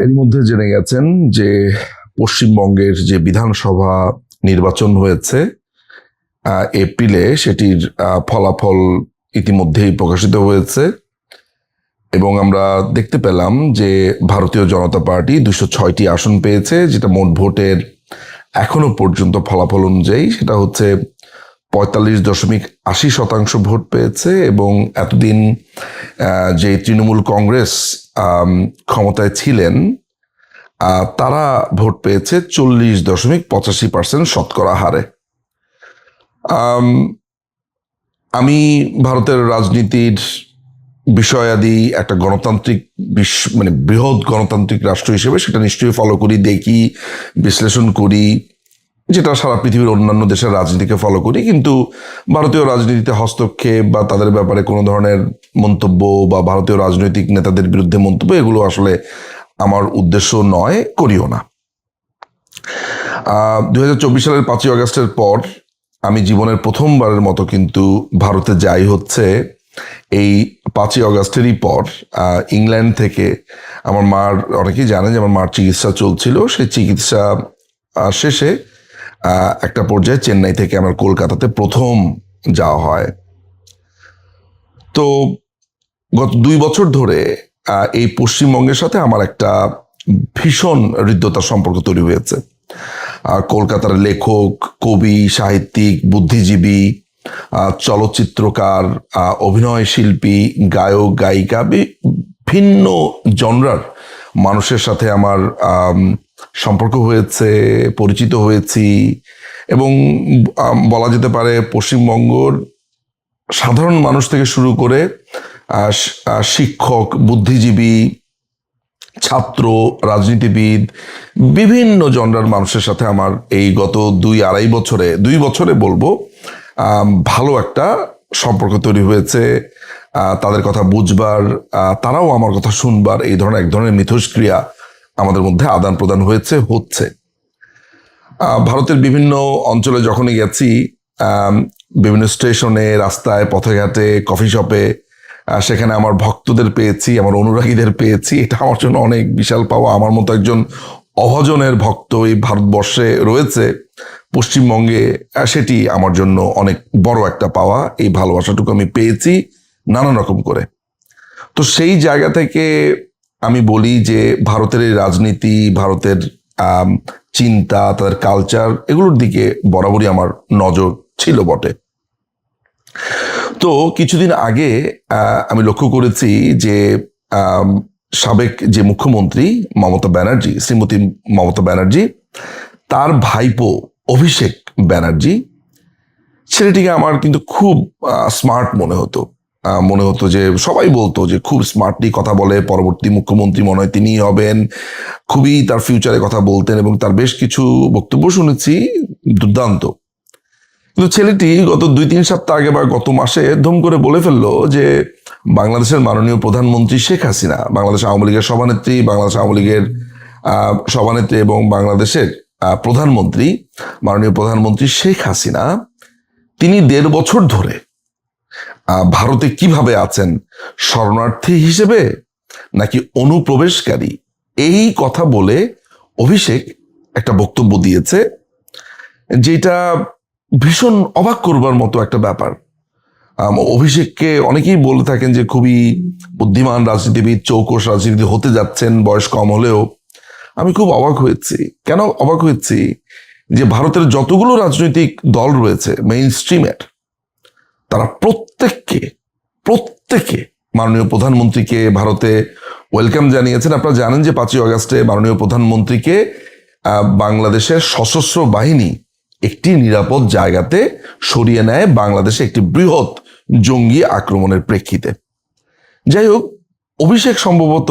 এর মধ্যে জেনে গেছেন যে পশ্চিমবঙ্গের যে বিধানসভা নির্বাচন হয়েছে এপ্রিলে, সেটির ফলাফল ইতিমধ্যেই প্রকাশিত হয়েছে এবং আমরা দেখতে পেলাম যে ভারতীয় জনতা পার্টি 206টি আসন পেয়েছে, যেটা মোট ভোটের এখনো পর্যন্ত ফলাফল অনুযায়ী সেটা হচ্ছে 45.80% ভোট পেয়েছে। এবং এতদিন যে তৃণমূল কংগ্রেস ক্ষমতায় ছিলেন তারা ভোট পেয়েছে 40.85% শতকরা হারে। আমি ভারতের রাজনীতির বিষয়াদি একটা গণতান্ত্রিক মানে বৃহৎ গণতান্ত্রিক রাষ্ট্র হিসেবে সেটা নিশ্চয়ই ফলো করি, দেখি, বিশ্লেষণ করি, যেটা সারা পৃথিবীর অন্যান্য দেশের রাজনীতিকে ফলো করি। কিন্তু ভারতীয় রাজনীতিতে হস্তক্ষেপ বা তাদের ব্যাপারে কোনো ধরনের মন্তব্য বা ভারতীয় রাজনৈতিক নেতাদের বিরুদ্ধে মন্তব্য, এগুলো আসলে আমার উদ্দেশ্য নয়, করিও না। 2024 সালের 5ই আগস্টের পর আমি জীবনের প্রথমবারের মতো কিন্তু ভারতে যাই হচ্ছে এই 5ই আগস্টেরই পর। ইংল্যান্ড থেকে আমার মার, অনেকেই জানে যে আমার মার চিকিৎসা চলছিল, সেই চিকিৎসা শেষে একটা পর্যায়ে চেন্নাই থেকে আমার কলকাতাতে প্রথম যাওয়া হয়। তো গত 2 বছর ধরে এই পশ্চিমবঙ্গের সাথে আমার একটা ভীষণ হৃদ্যতার সম্পর্ক তৈরি হয়েছে। কলকাতার লেখক, কবি, সাহিত্যিক, বুদ্ধিজীবী, চলচ্চিত্রকার, অভিনয় শিল্পী, গায়ক, গায়িকা, ভিন্ন জনরার মানুষের সাথে আমার সম্পর্ক হয়েছে, পরিচিত হয়েছি। এবং বলা যেতে পারে পশ্চিমবঙ্গর সাধারণ মানুষ থেকে শুরু করে শিক্ষক, বুদ্ধিজীবী, ছাত্র, রাজনীতিবিদ, বিভিন্ন জনরার মানুষের সাথে আমার এই গত 2 বছরে বলবো ভালো একটা সম্পর্ক তৈরি হয়েছে। তাদের কথা বুঝবার, তারাও আমার কথা শুনবার, এই ধরনের এক ধরনের মিথস্ক্রিয়া আমাদের মধ্যে আদান প্রদান হচ্ছে। ভারতের বিভিন্ন অঞ্চলে যখনই গেছি, বিভিন্ন স্টেশনে, রাস্তায়, পথে ঘাটে, কফি শপে, সেখানে আমার ভক্তদের পেয়েছি, আমার অনুরাগীদের পেয়েছি। এটা আমার জন্য অনেক বিশাল পাওয়া। আমার মতো একজন অভাজনের ভক্ত এই ভারতবর্ষে রয়েছে, পশ্চিমবঙ্গে, সেটি আমার জন্য অনেক বড় একটা পাওয়া। এই ভালোবাসাটুকু আমি পেয়েছি নানান রকম করে। তো সেই জায়গা থেকে আমি বলি যে ভারতের এই রাজনীতি, ভারতের চিন্তা, তাদের কালচার, এগুলোর দিকে বরাবরই আমার নজর ছিল বটে। তো কিছুদিন আগে আমি লক্ষ্য করেছি যে সাবেক যে মুখ্যমন্ত্রী শ্রীমতী মমতা ব্যানার্জি, তার ভাইপো অভিষেক ব্যানার্জি, ছেলেটিকে আমার কিন্তু খুব স্মার্ট মনে হতো যে সবাই বলতো যে খুব স্মার্টলি কথা বলে, পরবর্তী মুখ্যমন্ত্রী মনে হয় তিনিই হবেন, খুবই তার ফিউচারে কথা বলতেন এবং তার বেশ কিছু বক্তব্য শুনেছি দুর্দান্ত। কিন্তু ছেলেটি গত 2-3 সপ্তাহ আগে বা গত মাসে ধুম করে বলে ফেললো যে বাংলাদেশের মাননীয় প্রধানমন্ত্রী শেখ হাসিনা, বাংলাদেশ আওয়ামী লীগের সভানেত্রী, এবং বাংলাদেশের প্রধানমন্ত্রী, মাননীয় প্রধানমন্ত্রী শেখ হাসিনা, তিনি 1.5 বছর ধরে ভারতে কিভাবে আছেন, শরণার্থী হিসেবে নাকি অনুপ্রবেশকারী, এই কথা বলে অভিষেক একটা বক্তব্য দিয়েছে, যেটা ভীষণ অবাক করবার মতো একটা ব্যাপার। অভিষেককে অনেকেই বলে থাকেন যে খুবই বুদ্ধিমান রাজনীতিবিদ, চৌকস রাজনীতি হতে যাচ্ছেন বয়স কম হলেও। আমি খুব অবাক হয়েছি। কেন অবাক হয়েছি? যে ভারতের যতগুলো রাজনৈতিক দল রয়েছে মেইন স্ট্রিমের, তারা প্রত্যেকে মাননীয় প্রধানমন্ত্রীকে ভারতে ওয়েলকাম জানিয়েছেন। আপনারা জানেন যে 5ই আগস্টে মাননীয় প্রধানমন্ত্রীকে বাংলাদেশের সশস্ত্র বাহিনী একটি নিরাপদ জায়গাতে সরিয়ে নেয় বাংলাদেশে একটি বৃহৎ জঙ্গি আক্রমণের প্রেক্ষিতে। যাই হোক, অভিষেক সম্ভবত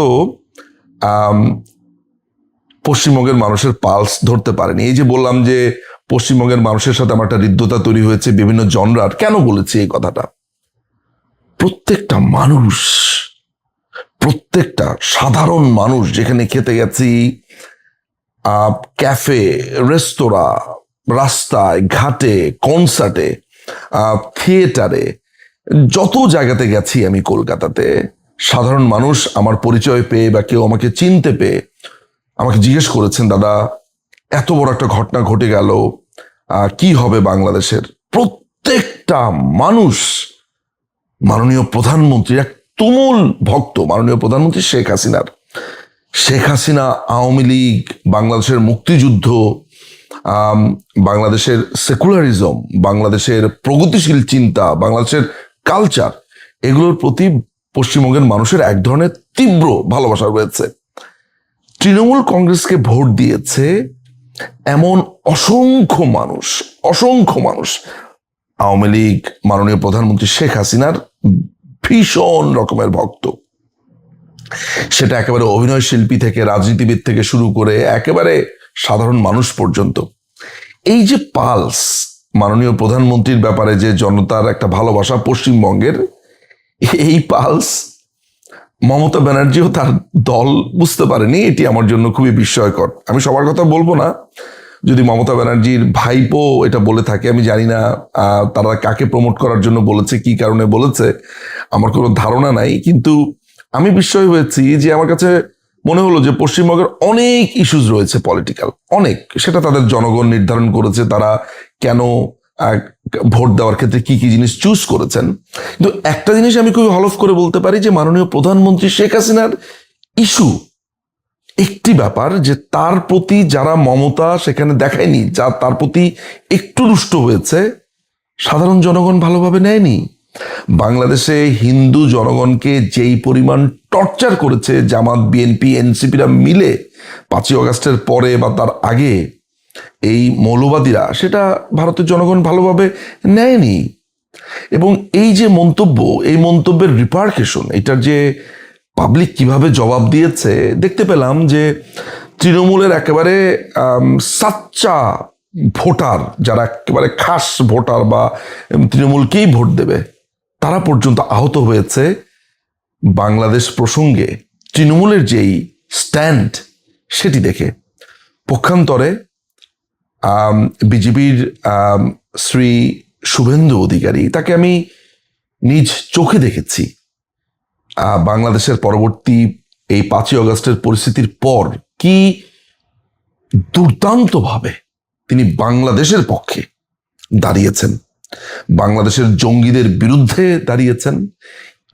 পশ্চিমবঙ্গের মানুষের পালস ধরতে পারেনি। এই যে বললাম যে পশ্চিমবঙ্গের মানুষের সাথে আমার একটা হৃদ্যতা তৈরি হয়েছে বিভিন্ন জনরার। কেন বলেছি এই কথাটা? প্রত্যেকটা সাধারণ মানুষ, যেখানে খেতে গেছি, ক্যাফে, রেস্তোরাঁ, রাস্তায়, ঘাটে, কনসার্টে, থিয়েটারে, যত জায়গাতে গেছি আমি কলকাতাতে, সাধারণ মানুষ আমার পরিচয় পেয়ে বা কেউ আমাকে চিনতে পেয়ে আমাকে জিজ্ঞেস করেছেন, দাদা এত বড় একটা ঘটনা ঘটে গেল, কি হবে বাংলাদেশের। প্রত্যেকটা মানুষ মাননীয় প্রধানমন্ত্রীর এক তুমুল ভক্ত, মাননীয় প্রধানমন্ত্রী শেখ হাসিনার। শেখ হাসিনা, আওয়ামী লীগ, বাংলাদেশের মুক্তিযুদ্ধ, বাংলাদেশের সেকুলারিজম, বাংলাদেশের প্রগতিশীল চিন্তা, বাংলাদেশের কালচার, এগুলোর প্রতি পশ্চিমবঙ্গের মানুষের এক ধরনের তীব্র ভালোবাসা রয়েছে। তৃণমূল কংগ্রেসকে ভোট দিয়েছে এমন অসংখ্য মানুষ আওয়ামী লীগ, মাননীয় প্রধানমন্ত্রী শেখ হাসিনার ভীষণ রকমের ভক্ত। সেটা একেবারে অভিনয় শিল্পী থেকে, রাজনীতিবিদ থেকে শুরু করে একেবারে সাধারণ মানুষ পর্যন্ত। এই যে পালস, মাননীয় প্রধানমন্ত্রীর ব্যাপারে যে জনতার একটা ভালোবাসা পশ্চিমবঙ্গের, এই পালস মমতা ব্যানার্জিও তার দল বুঝতে পারেনি। এটি আমার জন্য খুবই বিস্ময়কর। আমি সবার কথা বলবো না, যদি মমতা ব্যানার্জির ভাইপো এটা বলে থাকে, আমি জানি না তারা কাকে প্রমোট করার জন্য বলেছে, কি কারণে বলেছে, আমার কোনো ধারণা নাই। কিন্তু আমি বিস্ময় হয়েছি যে আমার কাছে মনে হলো যে পশ্চিমবঙ্গের অনেক ইস্যুজ রয়েছে পলিটিক্যাল, অনেক, সেটা তাদের জনগণ নির্ধারণ করেছে, তারা কেন ভোট দেওয়ার ক্ষেত্রে কি কি জিনিস চুজ করেছেন। কিন্তু একটা জিনিস আমি খুবই হলফ করে বলতে পারি যে মাননীয় প্রধানমন্ত্রী শেখ হাসিনার ইস্যু একটি ব্যাপার, যে তার প্রতি যারা মমতা সেখানে দেখায়নি, যা তার প্রতি একটু রুষ্ট হয়েছে, সাধারণ জনগণ ভালোভাবে নেয়নি। বাংলাদেশে হিন্দু জনগণকে যেই পরিমাণ টর্চার করেছে জামাত, বিএনপি, এনসিপিরা মিলে 5ই অগাস্টের পরে বা তার আগে এই মৌলবাদীরা, সেটা ভারতের জনগণ ভালোভাবে নেয়নি। এবং এই যে মন্তব্য, এই মন্তব্যের রিপার্কেশন, এটার যে পাবলিক কিভাবে জবাব দিয়েছে দেখতে পেলাম। যে তৃণমূলের একেবারে সাচ্চা ভোটার, যারা একেবারে খাস ভোটার বা তৃণমূলকেই ভোট দেবে, তারা পর্যন্ত আহত হয়েছে বাংলাদেশ প্রসঙ্গে তৃণমূলের যেই স্ট্যান্ড সেটি দেখে। পক্ষান্তরে বিজেপির শ্রী শুভেন্দু অধিকারী, তাকে আমি নিজ চোখে দেখেছি বাংলাদেশের পরবর্তী এই 5ই অগাস্টের পরিস্থিতির পর কি দুর্দান্তভাবে তিনি বাংলাদেশের পক্ষে দাঁড়িয়েছেন, বাংলাদেশের জঙ্গিদের বিরুদ্ধে দাঁড়িয়েছেন,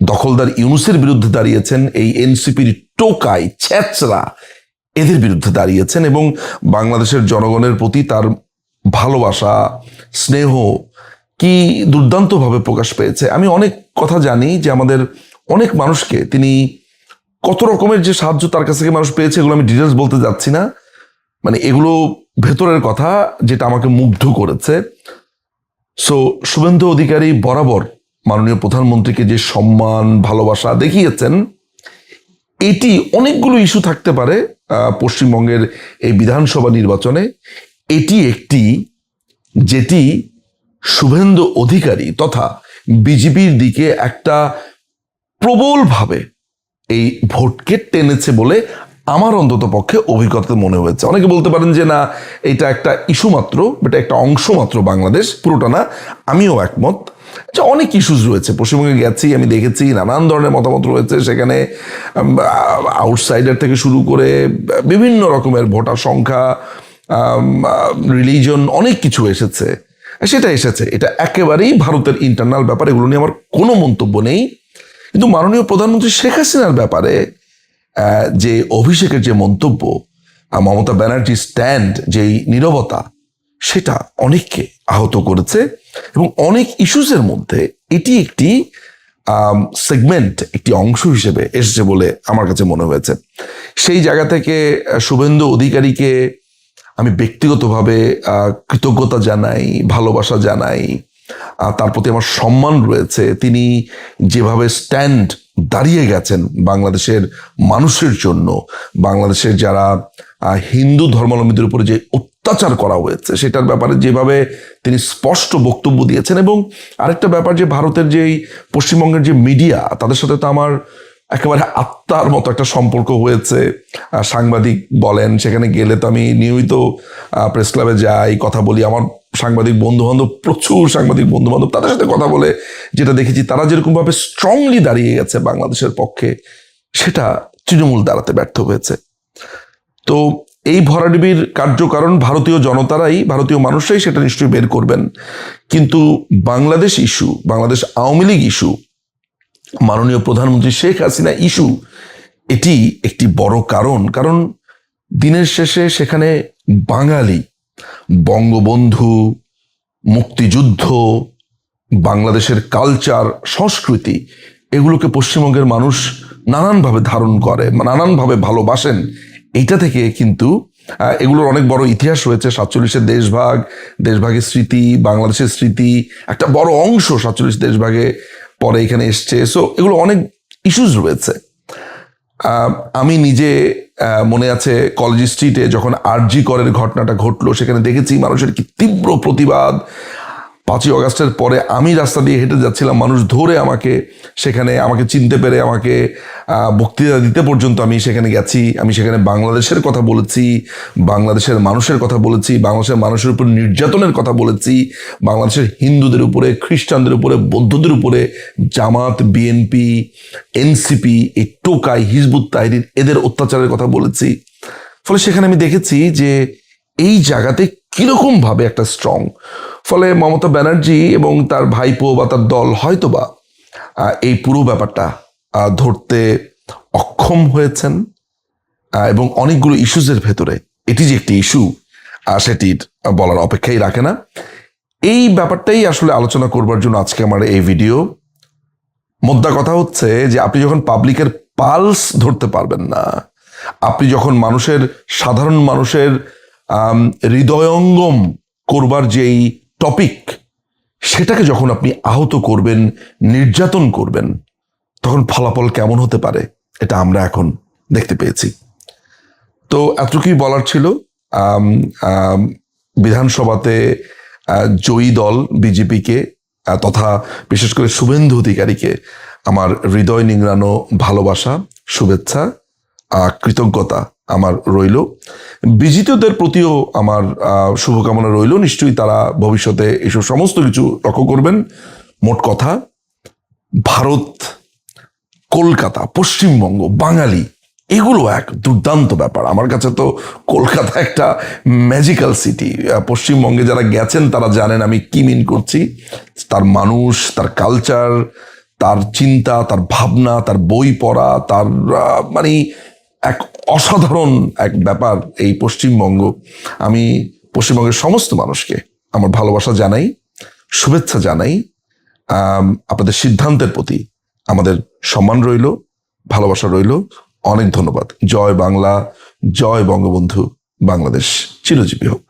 দখলদার ইউনূসের বিরুদ্ধে দাঁড়িয়েছেন, এই এনসিপির টোকাই ছেচরা এদের বিরুদ্ধে দাঁড়িয়েছেন, এবং বাংলাদেশের জনগণের প্রতি তার ভালোবাসা, স্নেহ কি দুর্দান্তভাবে প্রকাশ পেয়েছে। আমি অনেক কথা জানি যে আমাদের অনেক মানুষকে তিনি কত রকমের যে সাহায্য তার কাছ থেকে মানুষ পেয়েছে, এগুলো আমি ডিটেলস বলতে যাচ্ছি না, মানে এগুলো ভেতরের কথা, যেটা আমাকে মুগ্ধ করেছে। সো শুভেন্দু অধিকারী বরাবর মাননীয় প্রধানমন্ত্রীকে যে সম্মান, ভালোবাসা দেখিয়েছেন, এটি অনেকগুলো ইস্যু থাকতে পারে পশ্চিমবঙ্গের এই বিধানসভা নির্বাচনে, এটি একটি যেটি শুভেন্দু অধিকারী তথা বিজেপির দিকে একটা প্রবলভাবে এই ভোটকে টেনেছে বলে আমার অন্তত পক্ষে অভিজ্ঞতা মনে হয়েছে। অনেকে বলতে পারেন যে না, এটা একটা ইস্যু মাত্র, এটা একটা অংশ মাত্র, বাংলাদেশ পুরোটা না। আমিও একমত যে অনেক ইস্যুস রয়েছে। পশ্চিমবঙ্গে গেছি, আমি দেখেছি নানান ধরনের মতামত রয়েছে সেখানে, আউটসাইডার থেকে শুরু করে বিভিন্ন রকমের ভোটার সংখ্যা, রিলিজন, অনেক কিছু এসেছে। সেটা এসেছে, এটা একেবারেই ভারতের ইন্টারনাল ব্যাপার, এগুলো নিয়ে আমার কোনো মন্তব্য নেই। কিন্তু মাননীয় প্রধানমন্ত্রী শেখ হাসিনার ব্যাপারে যে অভিষেকের যে মন্তব্য, মমতা ব্যানার্জির স্ট্যান্ড, যেই নীরবতা, সেটা অনেককে আহত করেছে। এবং অনেক ইস্যুসের মধ্যে এটি একটি সেগমেন্ট, একটি অংশ হিসেবে এসেছে বলে আমার কাছে মনে হয়েছে। সেই জায়গা থেকে শুভেন্দু অধিকারীকে আমি ব্যক্তিগতভাবে কৃতজ্ঞতা জানাই, ভালোবাসা জানাই, তার প্রতি আমার সম্মান রয়েছে। তিনি যেভাবে স্ট্যান্ড দাঁড়িয়ে গেছেন বাংলাদেশের মানুষের জন্য, বাংলাদেশের যারা হিন্দু ধর্মাবলম্বীদের উপরে যে অত্যাচার করা হয়েছে সেটার ব্যাপারে যেভাবে তিনি স্পষ্ট বক্তব্য দিয়েছেন। এবং আরেকটা ব্যাপার, যে ভারতের যেই পশ্চিমবঙ্গের যে মিডিয়া, তাদের সাথে তো আমার একেবারে আত্মার মতো একটা সম্পর্ক হয়েছে। সাংবাদিক বলেন, সেখানে গেলে তো আমি নিয়মিত প্রেস ক্লাবে যাই, কথা বলি। আমার সাংবাদিক বন্ধুবান্ধব, প্রচুর সাংবাদিক বন্ধুবান্ধব, তাদের সাথে কথা বলে যেটা দেখেছি, তারা যেরকমভাবে স্ট্রংলি দাঁড়িয়ে গেছে বাংলাদেশের পক্ষে, সেটা তৃণমূল দাঁড়াতে ব্যর্থ হয়েছে। তো এই ভরাডুবির কার্যকারণ ভারতীয় জনতারাই, ভারতীয় মানুষরাই সেটা নিশ্চয়ই বের করবেন। কিন্তু বাংলাদেশ ইস্যু, বাংলাদেশ আওয়ামী লীগ ইস্যু, মাননীয় প্রধানমন্ত্রী শেখ হাসিনা ইস্যু, এটি একটি বড় কারণ দিনের শেষে সেখানে বাঙালি, বঙ্গবন্ধু, মুক্তিযুদ্ধ, বাংলাদেশের কালচার, সংস্কৃতি, এগুলোকে পশ্চিমবঙ্গের মানুষ নানানভাবে ধারণ করে, নানানভাবে ভালোবাসেন। এইটা থেকে কিন্তু এগুলোর অনেক বড় ইতিহাস রয়েছে। 47-এর দেশভাগের স্মৃতি, বাংলাদেশের স্মৃতি, একটা বড় অংশ 47 দেশভাগে পরে এখানে এসছে। সো এগুলো অনেক ইস্যুস রয়েছে। আমি নিজে মনে আছে কলেজ স্ট্রিটে যখন আরজি করের ঘটনাটা ঘটলো, সেখানে দেখেছি মানুষের কি তীব্র প্রতিবাদ। 5ই অগাস্টের পরে আমি রাস্তা দিয়ে হেঁটে যাচ্ছিলাম, মানুষ ধরে সেখানে আমাকে চিনতে পেরে আমাকে বক্তৃতা দিতে পর্যন্ত আমি সেখানে গেছি। আমি সেখানে বাংলাদেশের কথা বলেছি, বাংলাদেশের মানুষের কথা বলেছি, বাংলাদেশের মানুষের উপর নির্যাতনের কথা বলেছি, বাংলাদেশের হিন্দুদের উপরে, খ্রিস্টানদের উপরে, বৌদ্ধদের উপরে জামাত, বিএনপি, এনসিপি, এই টোকাই, হিজবুত তাহরির, এদের অত্যাচারের কথা বলেছি। ফলে সেখানে আমি দেখেছি যে এই জায়গাতে কিরকম ভাবে একটা স্ট্রং। ফলে মমতা ব্যানার্জি এবং তার ভাইপো বা তার দল হয়তোবা এই পুরো ব্যাপারটা ধরতে অক্ষম হয়েছেন, এবং অনেকগুলো ইস্যুজের ভেতরে এটি যে একটি ইস্যু সেটির বলার অপেক্ষাই রাখে না। এই ব্যাপারটাই আসলে আলোচনা করবার জন্য আজকে আমার এই ভিডিও। মোদ্দা কথা হচ্ছে যে আপনি যখন পাবলিকের পালস ধরতে পারবেন না, আপনি যখন সাধারণ মানুষের হৃদয়ঙ্গম করবার যেই টপিক, সেটাকে যখন আপনি আহত করবেন, নির্যাতন করবেন, তখন ফলাফল কেমন হতে পারে এটা আমরা এখন দেখতে পেয়েছি। তো এতটুকুই বলার ছিল। বিধানসভাতে জয়ী দল বিজেপিকে তথা বিশেষ করে শুভেন্দু অধিকারীকে আমার হৃদয় নিংড়ানো ভালোবাসা, শুভেচ্ছা, কৃতজ্ঞতা আমার রইল। বিজিতদের প্রতিও আমার শুভকামনা রইল। নিশ্চয়ই তারা ভবিষ্যতে এসব সমস্ত কিছু লক্ষ্য করবেন। মোট কথা, ভারত, কলকাতা, পশ্চিমবঙ্গ, বাঙালি, এগুলো এক দুর্দান্ত ব্যাপার। আমার কাছে তো কলকাতা একটা ম্যাজিক্যাল সিটি। পশ্চিমবঙ্গে যারা গেছেন তারা জানেন আমি কি মিন করছি। তার মানুষ, তার কালচার, তার চিন্তা, তার ভাবনা, তার বই পড়া, তার মানে এক অসাধারণ এক ব্যাপার এই পশ্চিমবঙ্গ। আমি পশ্চিমবঙ্গের সমস্ত মানুষকে আমার ভালোবাসা জানাই, শুভেচ্ছা জানাই। আপনাদের সিদ্ধান্তের প্রতি আমাদের সম্মান রইল, ভালোবাসা রইল। অনেক ধন্যবাদ। জয় বাংলা, জয় বঙ্গবন্ধু, বাংলাদেশ চিরজীবী হোক।